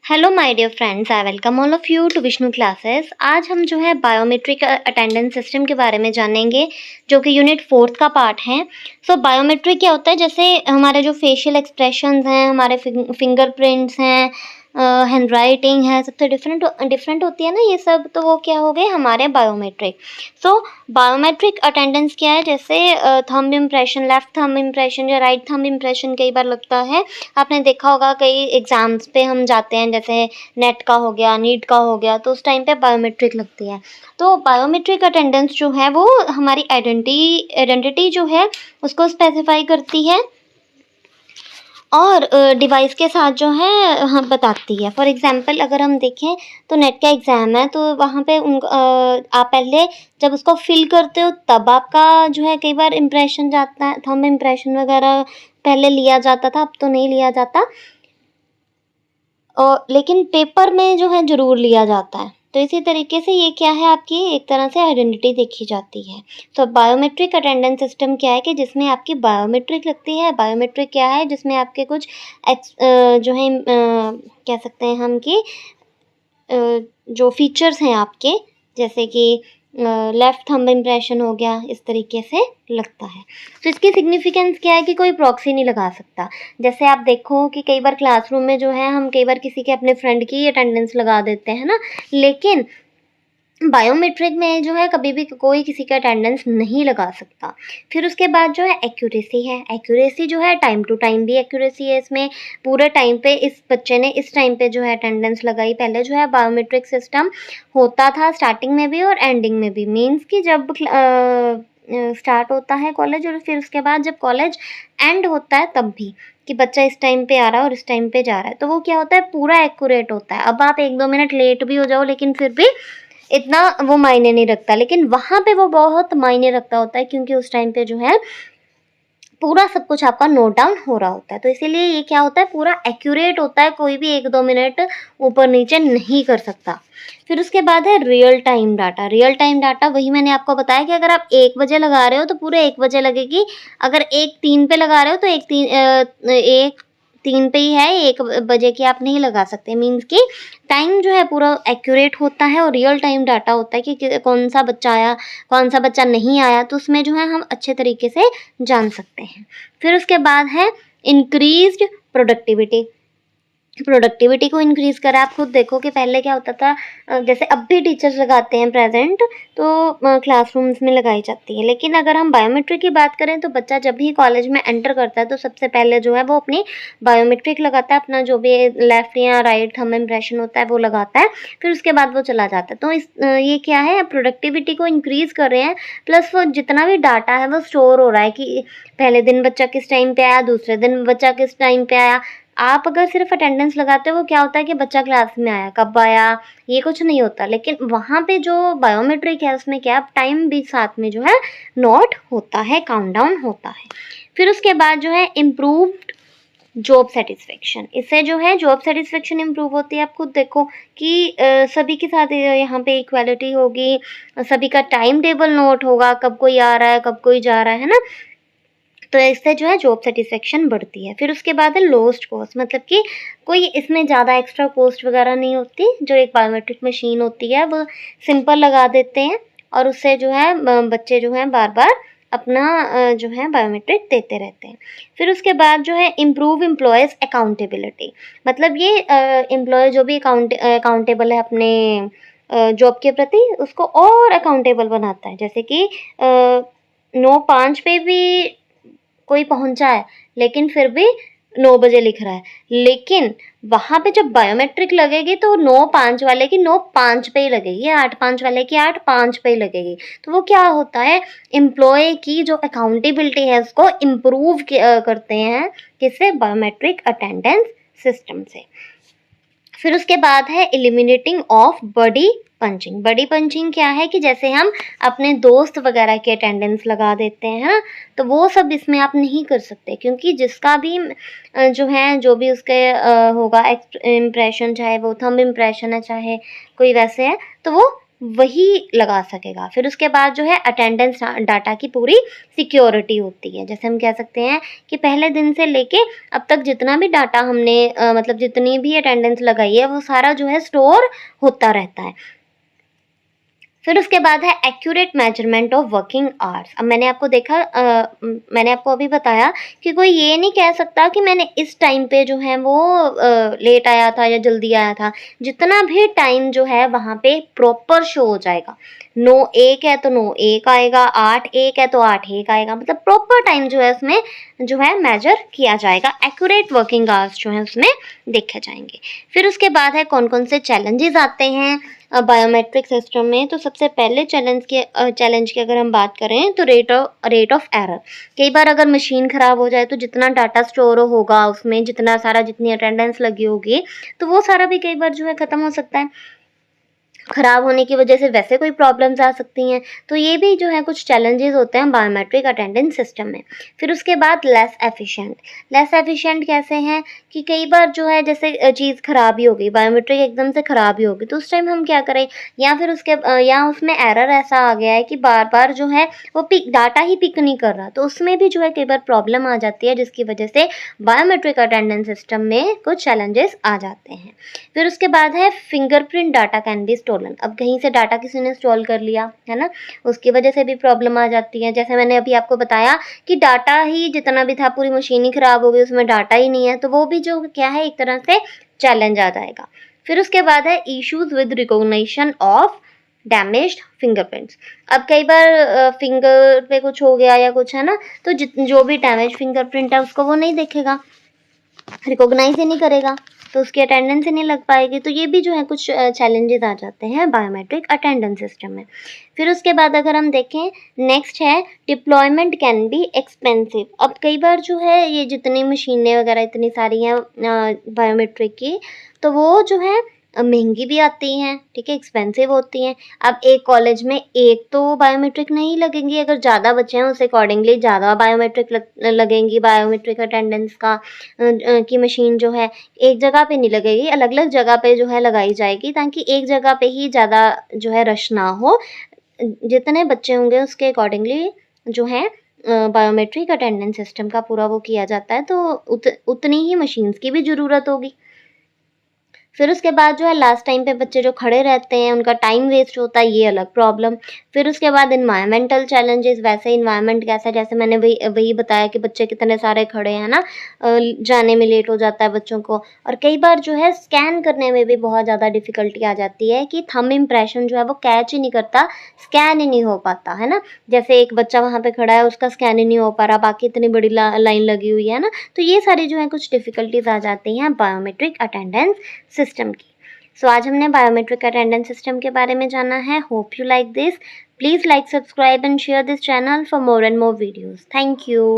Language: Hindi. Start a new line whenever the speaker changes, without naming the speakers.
Hello my dear friends, I welcome all of you to Vishnu classes. आज हम जो है बायोमेट्रिक अटेंडेंस सिस्टम के बारे में जानेंगे, जो कि यूनिट 4 का पार्ट है। सो बायोमेट्रिक क्या होता है? जैसे हमारे जो फेशियल एक्सप्रेशंस हैं, हमारे फिंगरप्रिंट्स हैं, हैंड राइटिंग है, सबसे डिफरेंट डिफरेंट होती है ना ये सब, तो वो क्या हो गए हमारे बायोमेट्रिक। सो बायोमेट्रिक अटेंडेंस क्या है? जैसे thumb impression, left thumb impression या राइट थंब इम्प्रेशन कई बार लगता है। आपने देखा होगा कई एग्ज़ाम्स पे हम जाते हैं, जैसे नेट का हो गया, नीट का हो गया, तो उस टाइम पे बायोमेट्रिक लगती है। तो बायोमेट्रिक अटेंडेंस जो है वो हमारी आइडेंटिटी जो है उसको स्पेसिफाई करती है और डिवाइस के साथ जो है हाँ बताती है। फॉर एग्जांपल अगर हम देखें तो नेट का एग्ज़ाम है, तो वहाँ पे आप पहले जब उसको फिल करते हो तब आपका जो है कई बार इम्प्रेशन जाता है, थंब इम्प्रेशन वगैरह पहले लिया जाता था, अब तो नहीं लिया जाता। लेकिन पेपर में जो है ज़रूर लिया जाता है। तो इसी तरीके से ये क्या है, आपकी एक तरह से आइडेंटिटी देखी जाती है। तो बायोमेट्रिक अटेंडेंस सिस्टम क्या है कि जिसमें आपकी बायोमेट्रिक लगती है। बायोमेट्रिक क्या है? जिसमें आपके कुछ जो है कह सकते हैं हम कि जो फीचर्स हैं आपके, जैसे कि लेफ्ट थंब इम्प्रेशन हो गया, इस तरीके से लगता है। तो इसकी सिग्निफिकेंस क्या है कि कोई प्रॉक्सी नहीं लगा सकता। जैसे आप देखो कि कई बार क्लासरूम में जो है हम कई बार किसी के अपने फ्रेंड की अटेंडेंस लगा देते हैं ना, लेकिन बायोमेट्रिक में जो है कभी भी कोई किसी का अटेंडेंस नहीं लगा सकता। फिर उसके बाद जो है एक्यूरेसी है। एक्यूरेसी जो है टाइम टू टाइम भी एक्यूरेसी है इसमें। पूरे टाइम पे इस बच्चे ने इस टाइम पे जो है अटेंडेंस लगाई। पहले जो है बायोमेट्रिक सिस्टम होता था स्टार्टिंग में भी और एंडिंग में भी। मीन्स कि जब स्टार्ट होता है कॉलेज और फिर उसके बाद जब कॉलेज एंड होता है तब भी, कि बच्चा इस टाइम पे आ रहा है और इस टाइम पे जा रहा है, तो वो क्या होता है पूरा एक्यूरेट होता है। अब आप 1-2 मिनट लेट भी हो जाओ लेकिन फिर भी इतना वो मायने नहीं रखता, लेकिन वहाँ पे वो बहुत मायने रखता होता है, क्योंकि उस टाइम पे जो है पूरा सब कुछ आपका नोट डाउन हो रहा होता है। तो इसीलिए ये क्या होता है, पूरा एक्यूरेट होता है, कोई भी 1-2 मिनट ऊपर नीचे नहीं कर सकता। फिर उसके बाद है real time data. Real time data वही मैंने आपको बताया कि अगर आप 1 बजे लगा रहे हो तो पूरे 1 बजे लगेगी। अगर 1:03 पे लगा रहे हो तो 1:03 पे ही है, 1 बजे की आप नहीं लगा सकते। मीन्स कि टाइम जो है पूरा एक्यूरेट होता है और रियल टाइम डाटा होता है कि कौन सा बच्चा आया, कौन सा बच्चा नहीं आया, तो उसमें जो है हम अच्छे तरीके से जान सकते हैं। फिर उसके बाद है इंक्रीज्ड प्रोडक्टिविटी। प्रोडक्टिविटी को इंक्रीज़ करा। आप खुद देखो कि पहले क्या होता था, जैसे अब भी टीचर्स लगाते हैं प्रेजेंट, तो क्लासरूम्स में लगाई जाती है। लेकिन अगर हम बायोमेट्रिक की बात करें तो बच्चा जब भी कॉलेज में एंटर करता है तो सबसे पहले जो है वो अपनी बायोमेट्रिक लगाता है, अपना जो भी लेफ्ट या राइट थंब इम्प्रेशन होता है वो लगाता है। फिर उसके बाद वो चला जाता है। तो ये क्या है, प्रोडक्टिविटी को इंक्रीज़ कर रहे हैं। प्लस वो जितना भी डाटा है वो स्टोर हो रहा है कि पहले दिन बच्चा किस टाइम पे आया, दूसरे दिन बच्चा किस टाइम पे आया। आप अगर सिर्फ अटेंडेंस लगाते हो, वो क्या होता है कि बच्चा क्लास में आया, कब आया, ये कुछ नहीं होता। लेकिन वहाँ पे जो बायोमेट्रिक है उसमें क्या, टाइम भी साथ में जो है नोट होता है, काउंटडाउन होता है। फिर उसके बाद जो है इम्प्रूव्ड जॉब सेटिस्फेक्शन। इससे जो है जॉब सेटिस्फेक्शन इम्प्रूव होती है। आप खुद देखो कि सभी के साथ यहाँ पे इक्वालिटी होगी, सभी का टाइम टेबल नोट होगा, कब कोई आ रहा है, कब कोई जा रहा है ना। तो इससे जो है जॉब सेटिस्फेक्शन बढ़ती है। फिर उसके बाद है लोएस्ट कॉस्ट, मतलब कि कोई इसमें ज़्यादा एक्स्ट्रा कॉस्ट वगैरह नहीं होती। जो एक बायोमेट्रिक मशीन होती है वो सिंपल लगा देते हैं और उससे जो है बच्चे जो हैं बार बार अपना जो है बायोमेट्रिक देते रहते हैं। फिर उसके बाद जो है इम्प्रूव एम्प्लॉयज़ अकाउंटेबिलिटी। मतलब ये एम्प्लॉय जो भी अकाउंटेबल है अपने जॉब के प्रति, उसको और अकाउंटेबल बनाता है। जैसे कि 9:05 पे भी कोई पहुंचा है लेकिन फिर भी 9 बजे लिख रहा है, लेकिन वहां पे जब बायोमेट्रिक लगेगी तो 9:05 वाले की 9:05 पे ही लगेगी, 8:05 वाले की 8:05 पे ही लगेगी। तो वो क्या होता है, एम्प्लॉय की जो अकाउंटेबिलिटी है उसको इम्प्रूव करते हैं, किससे, बायोमेट्रिक अटेंडेंस सिस्टम से। फिर उसके बाद है eliminating of buddy punching. Buddy punching क्या है कि जैसे हम अपने दोस्त वगैरह की अटेंडेंस लगा देते हैं, तो वो सब इसमें आप नहीं कर सकते, क्योंकि जिसका भी जो है जो भी उसके होगा इम्प्रेशन, चाहे वो थंब इम्प्रेशन है चाहे कोई वैसे है, तो वो वही लगा सकेगा। फिर उसके बाद जो है अटेंडेंस डाटा की पूरी सिक्योरिटी होती है। जैसे हम कह सकते हैं कि पहले दिन से लेके अब तक जितना भी डाटा हमने मतलब जितनी भी अटेंडेंस लगाई है वो सारा जो है स्टोर होता रहता है। फिर उसके बाद है accurate measurement of working hours. अब मैंने आपको मैंने आपको अभी बताया कि कोई ये नहीं कह सकता कि मैंने इस टाइम पे जो है वो लेट आया था या जल्दी आया था। जितना भी टाइम जो है वहाँ पे प्रॉपर शो हो जाएगा। 9:01 है तो 9:01 आएगा, 8:01 है तो 8:01 आएगा, मतलब प्रॉपर टाइम जो है उसमें जो है मेजर किया जाएगा। एक्यूरेट वर्किंग आवर्स जो है उसमें देखे जाएंगे। फिर उसके बाद है कौन कौन से चैलेंजेस आते हैं बायोमेट्रिक सिस्टम में। तो सबसे पहले चैलेंज की अगर हम बात करें तो रेट ऑफ एरर। कई बार अगर मशीन ख़राब हो जाए तो जितना डाटा स्टोर होगा उसमें जितनी अटेंडेंस लगी होगी तो वो सारा भी कई बार जो है ख़त्म हो सकता है। ख़राब होने की वजह से वैसे कोई प्रॉब्लम्स आ सकती हैं। तो ये भी जो है कुछ चैलेंजेस होते हैं बायोमेट्रिक अटेंडेंस सिस्टम में। फिर उसके बाद लेस एफिशिएंट कैसे हैं कि कई बार जो है जैसे चीज़ ख़राब ही हो गई, बायोमेट्रिक एकदम से ख़राब ही हो गई, तो उस टाइम हम क्या करें, या फिर या उसमें एरर ऐसा आ गया है कि बार बार जो है वो डाटा ही पिक नहीं कर रहा, तो उसमें भी जो है कई बार प्रॉब्लम आ जाती है, जिसकी वजह से बायोमेट्रिक अटेंडेंस सिस्टम में कुछ चैलेंजेस आ जाते हैं। फिर उसके बाद है fingerprint data can be stolen. अब कहीं से डाटा किसी ने स्टॉल कर लिया है ना, उसकी वजह से भी प्रॉब्लम आ जाती है। जैसे मैंने अभी आपको बताया कि डाटा ही जितना भी था पूरी मशीन ही खराब हो गई, उसमें डाटा ही नहीं है, तो वो भी जो क्या है एक तरह से चैलेंज आ जाएगा। फिर उसके बाद है issues with recognition of damaged fingerprints. अब कई बार फिंगर पे कुछ हो गया या कुछ है ना, तो जो भी डैमेज फिंगरप्रिंट है उसको वो नहीं देखेगा, रिकॉग्नाइज ही नहीं करेगा, तो उसकी अटेंडेंस ही नहीं लग पाएगी। तो ये भी जो है कुछ चैलेंजेस आ जाते हैं बायोमेट्रिक अटेंडेंस सिस्टम में। फिर उसके बाद अगर हम देखें नेक्स्ट है डिप्लॉयमेंट कैन बी एक्सपेंसिव। अब कई बार जो है ये जितनी मशीनें वगैरह इतनी सारी हैं बायोमेट्रिक की, तो वो जो है महंगी भी आती हैं, ठीक है, एक्सपेंसिव होती हैं। अब एक कॉलेज में एक तो बायोमेट्रिक नहीं लगेंगी, अगर ज़्यादा बच्चे हैं उस अकॉर्डिंगली ज़्यादा बायोमेट्रिक लगेंगी। बायोमेट्रिक अटेंडेंस की मशीन जो है एक जगह पे नहीं लगेगी, अलग अलग जगह पे जो है लगाई जाएगी, ताकि एक जगह पे ही ज़्यादा जो है रश ना हो। जितने बच्चे होंगे उसके अकॉर्डिंगली जो है बायोमेट्रिक अटेंडेंस सिस्टम का पूरा वो किया जाता है, तो उतनी ही मशीन्स की भी ज़रूरत होगी। फिर उसके बाद जो है लास्ट टाइम पे बच्चे जो खड़े रहते हैं उनका टाइम वेस्ट होता है, ये अलग प्रॉब्लम। फिर उसके बाद इन्वायरमेंटल चैलेंजेस, वैसे इन्वायरमेंट कैसा, जैसे मैंने वही बताया कि बच्चे कितने सारे खड़े हैं ना, जाने में लेट हो जाता है बच्चों को। और कई बार जो है स्कैन करने में भी बहुत ज़्यादा डिफ़िकल्टी आ जाती है कि थंब इम्प्रेशन जो है वो कैच ही नहीं करता, स्कैन ही नहीं हो पाता, है ना। जैसे एक बच्चा वहाँ पे खड़ा है, उसका स्कैन ही नहीं हो पा रहा, बाकी इतनी बड़ी लाइन लगी हुई है ना, तो ये सारी जो है कुछ डिफ़िकल्टीज़ आ जाती हैं बायोमेट्रिक अटेंडेंस सिस्टम की। सो आज हमने बायोमेट्रिक अटेंडेंस सिस्टम के बारे में जाना है। Hope you like this. Please like, subscribe and share this channel for more and more videos. Thank you.